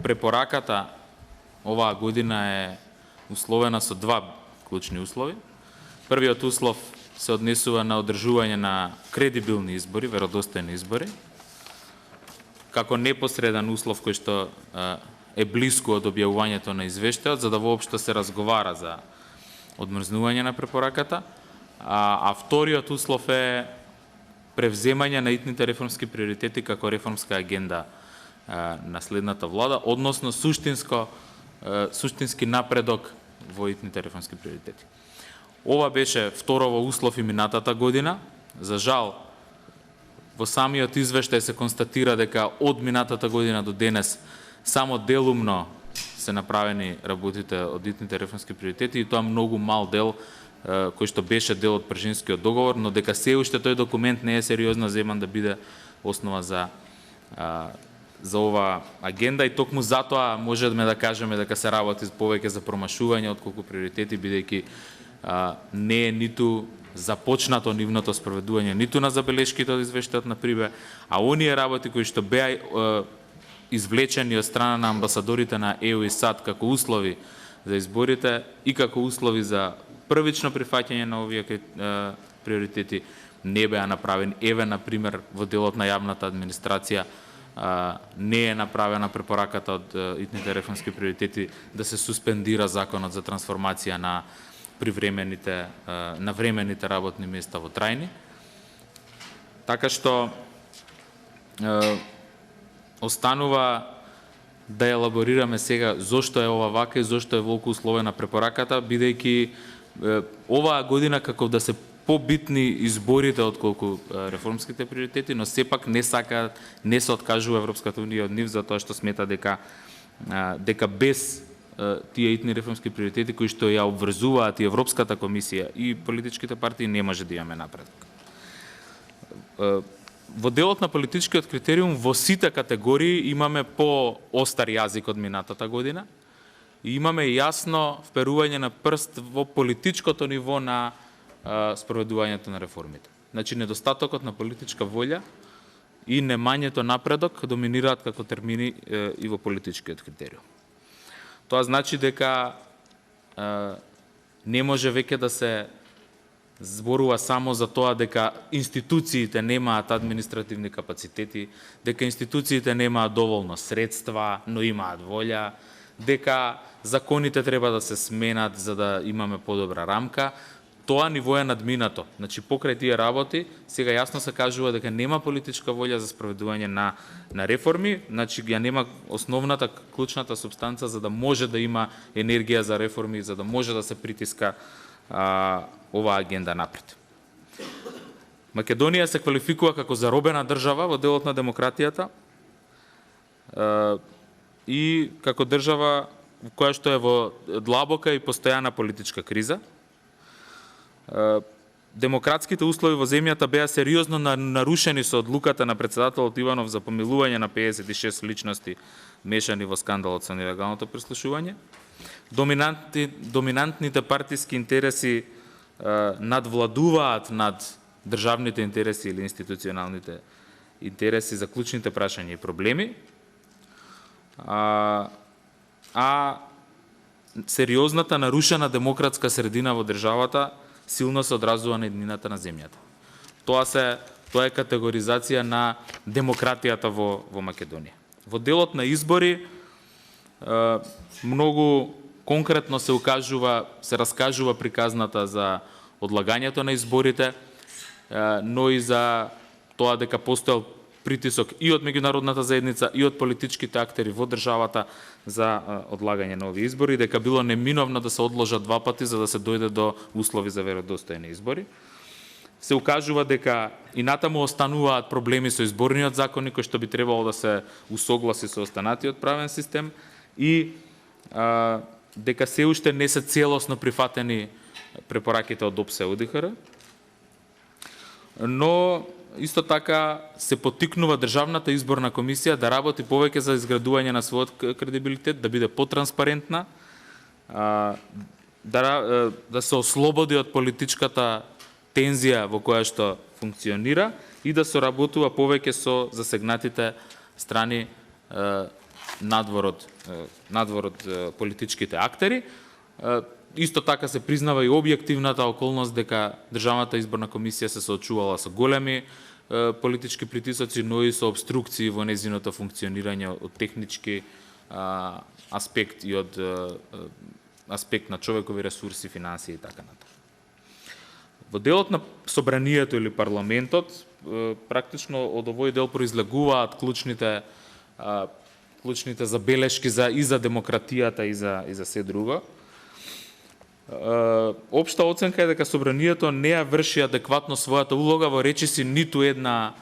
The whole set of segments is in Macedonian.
Препораката оваа година е условена со два клучни услови. Првиот услов се однесува на одржување на кредибилни избори, веродостојни избори, како непосреден услов кој што е блиску од објавувањето на извештајот, за да воопшто се разговара за одмрзнување на препораката, а вториот услов е превземање на итните реформски приоритети како реформска агенда на следната влада, односно суштински напредок во итните реформски приоритети. Ова беше второво услов и минатата година. За жал, во самиот извештај се констатира дека од минатата година до денес само делумно се направени работите од итните реформски приоритети и тоа многу мал дел кој што беше дел од Пржинскиот договор, но дека се уште тој документ не е сериозно земан да биде основа за оваа агенда и токму затоа можеме да кажеме дека се работи повеќе за промашување отколку приоритети, бидејќи не е ниту започнато нивното спроведување, ниту на забелешките од извештајот на Прибе, а оние работи кои што беа извлечени од страна на амбасадорите на ЕУ и САД како услови за изборите и како услови за првично прифаќање на овие приоритети не беа направени. Еве, например, во делот на јавната администрација не е направена препораката од итните реформски приоритети да се суспендира законот за трансформација на времените работни места во трајни. Така што останува да елаборираме сега зошто е ова вака и зошто е волку условена препораката, бидејќи оваа година како да се побитни изборите отколку реформските приоритети, но сепак не се откажува Европската унија од нив затоа што смета дека без тие итни реформски приоритети кои што ја обврзуваат и Европската комисија и политичките партии не може да имаме напредок. Во делот на политичкиот критериум во сите категории имаме по-остар јазик од минатата година и имаме јасно вперување на прст во политичкото ниво на спроведувањето на реформите. Значи, недостатокот на политичка волја и немањето напредок доминираат како термини и во политичкиот критериум. Тоа значи дека не може веќе да се зборува само за тоа дека институциите немаат административни капацитети, дека институциите немаат доволно средства, но имаат волја, дека законите треба да се сменат за да имаме подобра рамка. Тоа ниво е надминато. Значи, покрај тие работи, сега јасно се кажува дека нема политичка волја за спроведување на реформи, значи ја нема основната, клучната субстанца за да може да има енергија за реформи, за да може да се притиска оваа агенда напред. Македонија се квалификува како заробена држава во делот на демократијата и како држава која што е во длабока и постојана политичка криза. Демократските услови во земјата беа сериозно нарушени со одлуката на председателот Иванов за помилување на 56 личности мешани во скандалот со нелегалното прислушување. Доминантните партиски интереси надвладуваат над државните интереси или институционалните интереси за клучните прашања и проблеми, сериозната нарушена демократска средина во државата силно се одразува на еднината на земјата. Тоа е категоризација на демократијата во Македонија. Во делот на избори многу конкретно се раскажува приказната за одлагањето на изборите, но и за тоа дека постоел притисок и од меѓународната заедница и од политичките актери во државата за одлагање на овие избори, дека било неминовно да се одложат два пати за да се дојде до услови за веродостојни избори. Се укажува дека и натаму остануваат проблеми со изборниот закон кој што би требало да се усогласи со останатиот правен систем и дека се уште не се целосно прифатени препораките од ОПСЕ ОДИХР, но исто така се поттикнува Државната изборна комисија да работи повеќе за изградување на својот кредибилитет, да биде потранспарентна, да се ослободи од политичката тензија во која што функционира и да соработува повеќе со засегнатите страни надвор од политичките актери. Исто така се признава и објективната околност дека Државната изборна комисија се соочувала со големи политички притисоци, но и со обструкции во незиното функционирање од технички аспект и од аспект на човекови ресурси, финансии и така натаму. Во делот на собранието или парламентот, практично од овој дел произлегуваат клучните забелешки и за демократијата и за се друго. Општа оценка е дека собранието не ја врши адекватно својата улога во речиси ниту една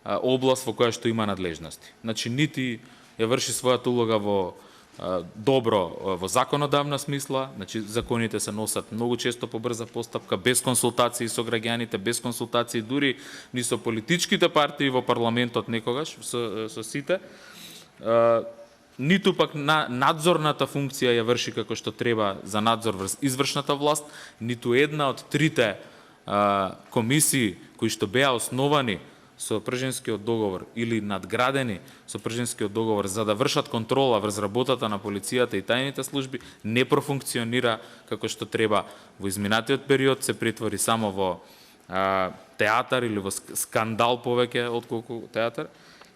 област во која што има надлежности. Значи, нити ја врши својата улога во во законодавна смисла, значи законите се носат многу често по брза постапка, без консултации со граѓаните, без консултации дури ни со политичките партии во парламентот некогаш, со сите. Ниту пак надзорната функција ја врши како што треба за надзор врз извршната власт, ниту една од трите комисии кои што беа основани со Прженскиот договор или надградени со Прженскиот договор за да вршат контрола врз работата на полицијата и тајните служби, не профункционира како што треба. Во изминатиот период се претвори само во театар или во скандал повеќе отколку театар.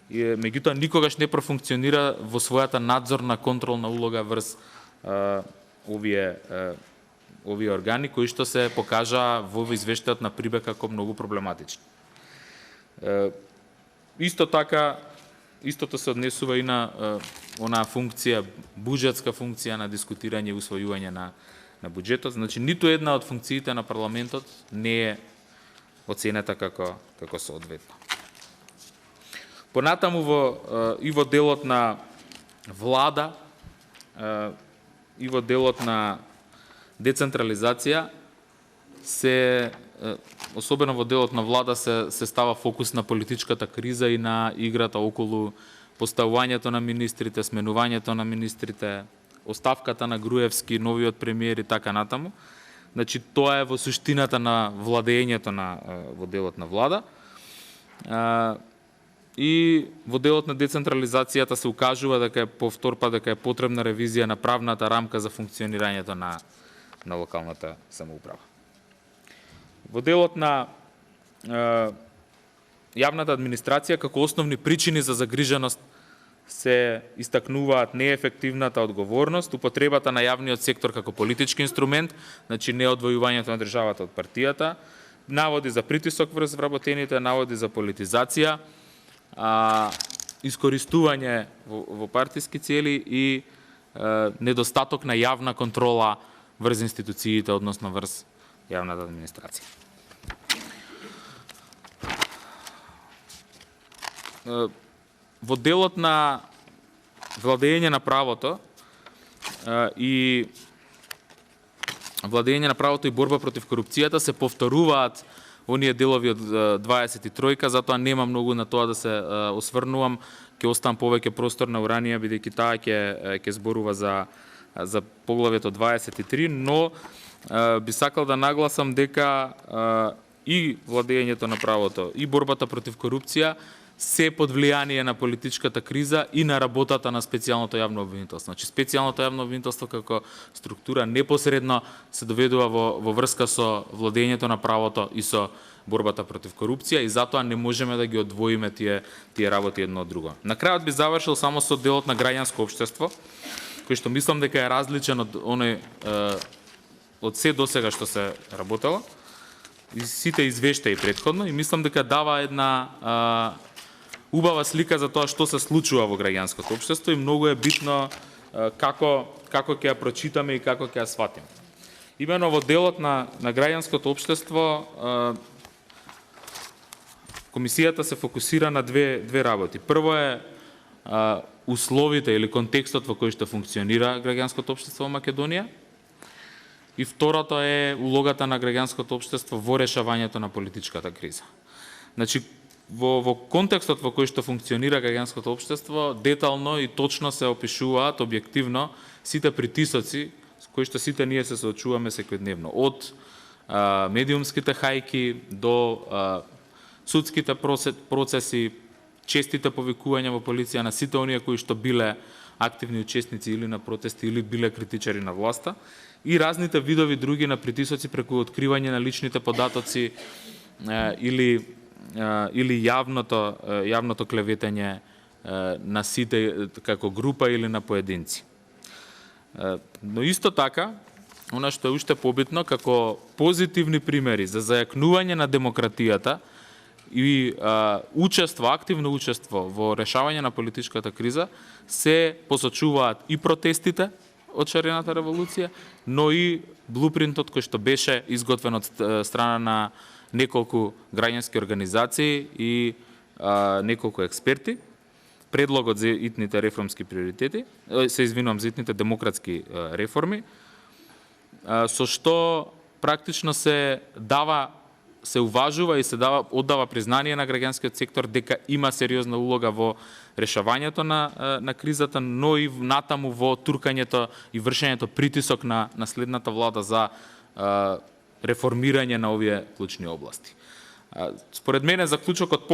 Меѓутоа никогаш не профункционира во својата надзорна контролна улога врз овие органи кои што се покажа во извештајот на Прибе како многу проблематични. Исто така, истото се однесува и на онаа функција, буџетска функција на дискутирање и усвојување на буџетот. Значи, ниту една од функциите на парламентот не е оценета како соодветна. Понатаму и во делот на влада и во делот на децентрализација особено во делот на влада се става фокус на политичката криза и на играта околу поставувањето на министрите, сменувањето на министрите, оставката на Груевски, новиот премиер и така натаму. Значи, тоа е во суштината на владењето во делот на влада. И во делот на децентрализацијата се укажува дека дека е потребна ревизија на правната рамка за функционирањето на локалната самоуправа. Во делот на јавната администрација, како основни причини за загриженост се истакнуваат неефективната одговорност, употребата на јавниот сектор како политички инструмент, значи неодвојувањето на државата од партијата, наводи за притисок врз вработените, наводи за политизација, искористување во партиски цели и недостаток на јавна контрола врз институциите, односно врз јавната администрација. Во делот на владење на правото и борба против корупцијата се повторуваат оние делови од 23-ка, затоа нема многу на тоа да се осврнувам, ќе оставам повеќе простор на уранија, бидејќи таа ќе зборува за поглавјето 23, но би сакал да нагласам дека и владењето на правото и борбата против корупција се под влијание на политичката криза и на работата на специјалното јавно обвинителство. Значи, специјалното јавно обвинителство како структура непосредно се доведува во врска со владењето на правото и со борбата против корупција и затоа не можеме да ги одвоиме тие работи едно од друго. На крајот би завршил само со делот на граѓанско општество, кој што мислам дека е различен од се досега што се работело, и сите извештаи претходно, и мислам дека дава една убава слика за тоа што се случува во граѓанското општество и многу е битно како ќе ја прочитаме и како ќе ја сватиме. Имено во делот на граѓанското општество комисијата се фокусира на две работи. Прво е условите или контекстот во кој што функционира граѓанското општество во Македонија. И второто е улогата на граѓанското општество во решавањето на политичката криза. Значи, во контекстот во кој што функционира граѓанското општество, детално и точно се опишуваат објективно сите притисоци со кои што сите ние се соочуваме секојдневно. Од медиумските хајки до судските процеси, честите повикувања во полиција на сите оние кои што биле активни учесници или на протести или биле критичари на власта, и разните видови други на притисоци преку откривање на личните податоци или јавното клеветање на сите како група или на поединци. Но исто така, она што е уште побитно, како позитивни примери за зајакнување на демократијата и активно учество во решавање на политичката криза, се посочуваат и протестите од шарената револуција, но и блупринтот кој што беше изготвен од страна на неколку граѓански организации и неколку експерти, предлогот за итните реформски приоритети, за итните демократски реформи, со што практично се уважува и се оддава признание на граѓанскиот сектор дека има сериозна улога во решавањето на кризата, но и натаму во туркањето и вршењето притисок на следната влада за реформирање на овие клучни области. Според мене заклучокот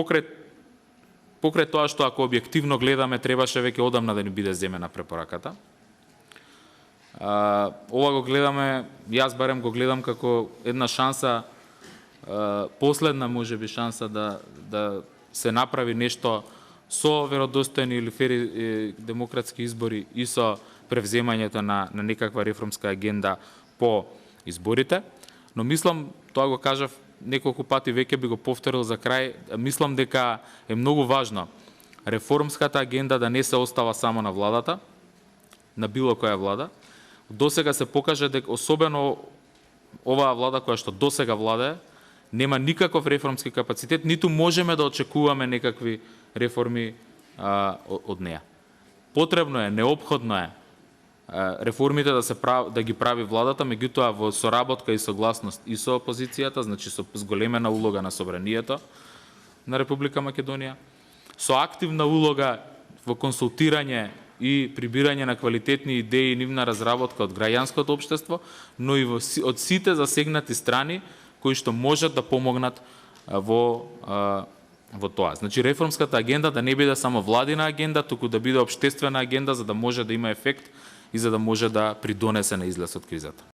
покрај тоа што ако објективно гледаме требаше веќе одамна да ни биде земена препораката. Ова го гледаме, јас барем го гледам како една шанса, последна можеби шанса да се направи нешто со веродостојни или фери демократски избори и со превземањето на некаква реформска агенда по изборите. Но мислам, тоа го кажав неколку пати, веќе би го повторил за крај, мислам дека е многу важно реформската агенда да не се остава само на владата, на било која влада. Досега се покаже дека особено оваа влада која што досега владее, нема никаков реформски капацитет, ниту можеме да очекуваме некакви реформи од неа. Потребно е, неопходно е реформите да ги прави владата, меѓутоа во соработка и согласност и со опозицијата, значи со зголемена улога на собранието на Република Македонија, со активна улога во консултирање и прибирање на квалитетни идеи и нивна разработка од граѓанското општество, но и од сите засегнати страни кои што можат да помогнат во тоа. Значи реформската агенда да не биде само владина агенда, туку да биде општествена агенда за да може да има ефект и за да може да придонесе на излез од кризата.